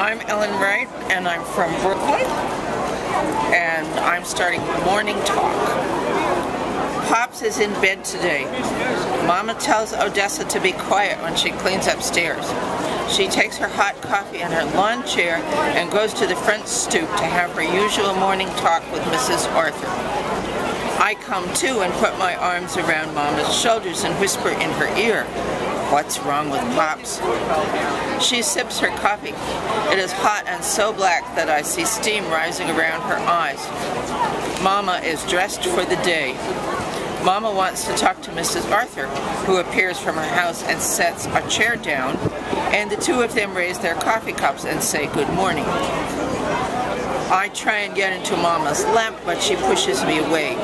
I'm Ellen Wright, and I'm from Brooklyn, and I'm starting Morning Talk. Pops is in bed today. Mama tells Odessa to be quiet when she cleans upstairs. She takes her hot coffee in her lawn chair and goes to the front stoop to have her usual morning talk with Mrs. Arthur. I come too and put my arms around Mama's shoulders and whisper in her ear, "What's wrong with Pops?" She sips her coffee. It is hot and so black that I see steam rising around her eyes. Mama is dressed for the day. Mama wants to talk to Mrs. Arthur, who appears from her house and sets a chair down, and the two of them raise their coffee cups and say good morning. I try and get into Mama's lap, but she pushes me away.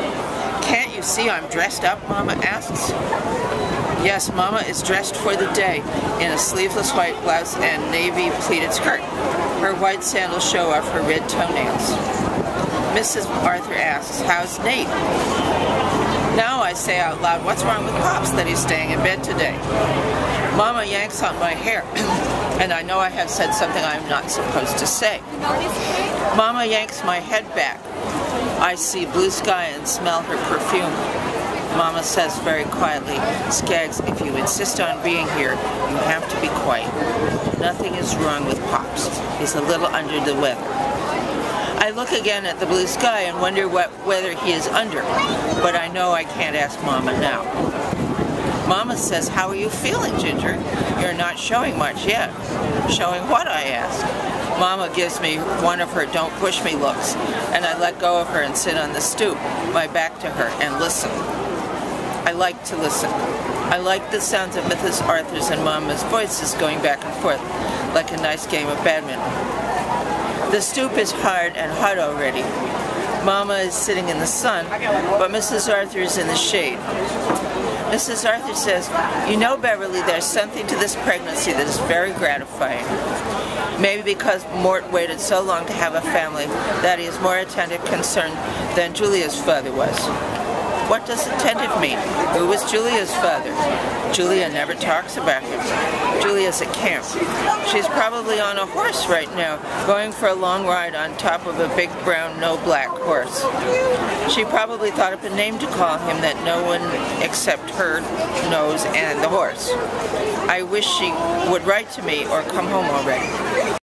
"Can't you see I'm dressed up?" Mama asks. Yes, Mama is dressed for the day in a sleeveless white blouse and navy pleated skirt. Her white sandals show off her red toenails. Mrs. Arthur asks, "How's Nate?" Now I say out loud, "What's wrong with Pops that he's staying in bed today?" Mama yanks on my hair, and I know I have said something I'm not supposed to say. Mama yanks my head back. I see blue sky and smell her perfume. Mama says very quietly, "Scags, if you insist on being here, you have to be quiet. Nothing is wrong with Pops. He's a little under the weather." I look again at the blue sky and wonder what weather he is under, but I know I can't ask Mama now. Mama says, "How are you feeling, Ginger? You're not showing much yet." "Showing what?" I ask. Mama gives me one of her "don't push me" looks, and I let go of her and sit on the stoop, my back to her, and listen. I like to listen. I like the sounds of Mrs. Arthur's and Mama's voices going back and forth, like a nice game of badminton. The stoop is hard and hot already. Mama is sitting in the sun, but Mrs. Arthur is in the shade. Mrs. Arthur says, "You know, Beverly, there's something to this pregnancy that is very gratifying. Maybe because Mort waited so long to have a family that he is more attentive, concerned than Julia's father was." What does attentive mean? Who was Julia's father? Julia never talks about him. Julia's at camp. She's probably on a horse right now, going for a long ride on top of a big brown, no black horse. She probably thought up a name to call him that no one except her knows and the horse. I wish she would write to me or come home already.